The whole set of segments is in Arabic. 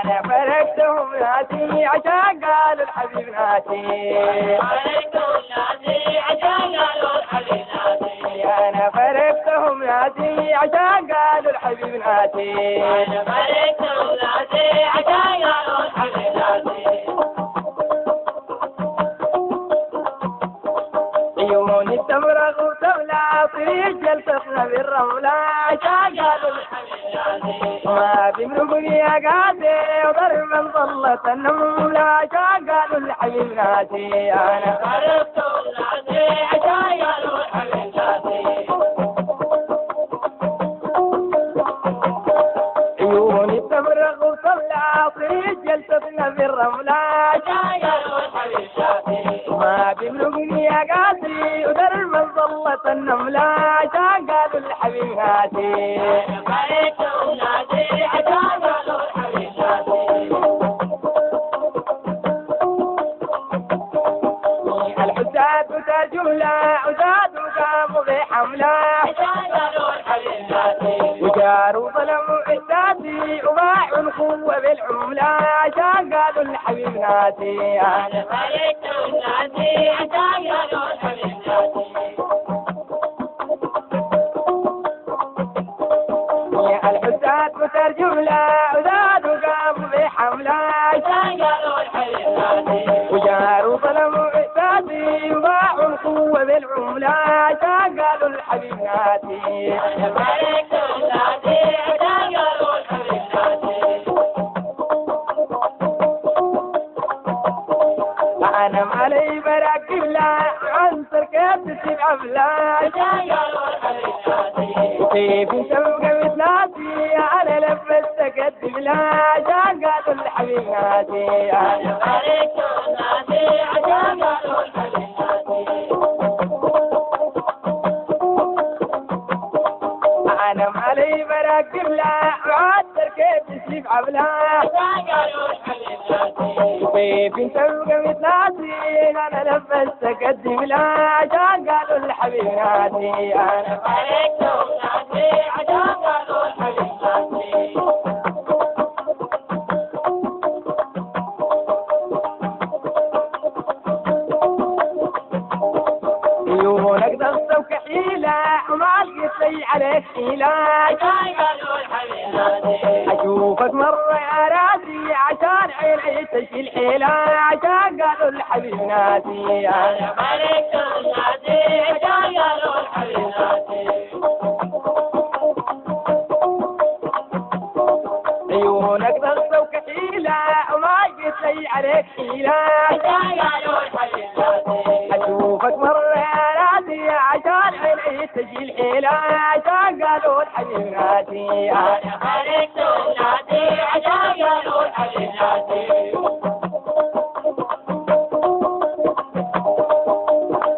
أنا فرقتهم ناسي عشان قالوا الحبيب ناسي. أنا فرقتهم ناسي عشان قالوا الحبيب ناسي. عيوني تمرغ وتملى طريق جلستنا بالرملة عشان قالوا الحبيب ما بيمرقني يا قاسي وضربا ظلت النملة عشان قالوا الحبيب ناسي. أنا فرقتهم ناسي عشان قالوا الحبيب ناسي. عيوني تمرغ وتملى طريق جلستنا بالرملة عشان قالوا الحبيب ناسي ما بيمرقني يا قاسي ودربا ظلت النملة عشان قالوا الحبيب ناسي. الحساد وتجملة وزاد وقاموا بحملة وجاروا ظلموا عداتي وباعوا القوة بالعملة عشان قالوا الحبيب ناسي. أنا فرقتهم ناسي عشان قالوا الحبيب ناسي. الحساد وتجملة وزاد وقاموا بحملة عشان قالوا الحبيب ناسي وجاروا ظلموا عداتي وباعوا القوة بالعملة عشان قالوا الحبيب ناسي. أنا فرقتهم ناسي عشان قالوا الحبيب ناسي. أنا علي براكب لا عنصر كيف تسيب عبلا عشان قالوا الحبيب ناسي. وكيف نسوق مثلاتي أنا لبست أقدم لا عشان قالوا الحبيب ناسي. أنا فرقتهم ناسي عشان قالوا الحبيب ناسي. أنا علي براكب لا عنصر كيف تسيب عبلا عشان قالوا الحبيب ناسي. وكيف نسوق مثلاتي أنا لبست أقدم لا عشان قالوا الحبيب ناسي. أنا فرقتهم ناسي عشان قالوا الحبيب ناسي. عيونك ضغطة وكحيلة وما لقيت لي عليك حيلة عشان قالوا الحبيب ناسي. أشوفك مرة يا راسي عشان عيني تشيل حيلة عشان قالوا الحبيب ناسي. أنا فرقتهم ناسي عشان قالوا الحبيب ناسي. عيونك ضغطة وكحيلة وما لقيت لي عليك حيلة عشان قالوا الحبيب ناسي. أشوفك مرة يا راسي عشان عيني تشيل حيلة عشان قالوا الحبيب ناسي. أنا فرقتهم ناسي عشان قالوا الحبيب ناسي.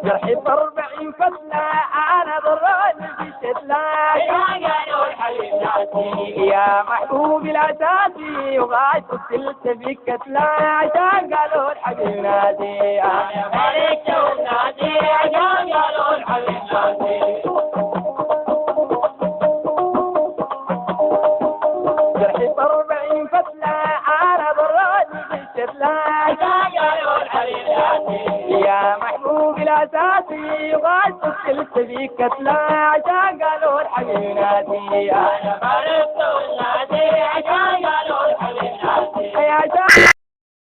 جرحي ب40 فتلة أنا ضراني في الشتلة عشان قالوا الحبيب ناسي. يا محبوبي الأساسي وغاية السلسة بك كتلة عشان قالوا الحبيب ناسي. أنا فرقتهم ناسي عشان قالوا الحبيب ناسي. جرحي ب40 فتلة أنا ضراني في الشتلة عشان قالوا الحبيب ناسي. يا محبوبي الأساسي وغاية السلسة بك كتلة عشان قالوا الحبيب ناسي. أنا فرقتهم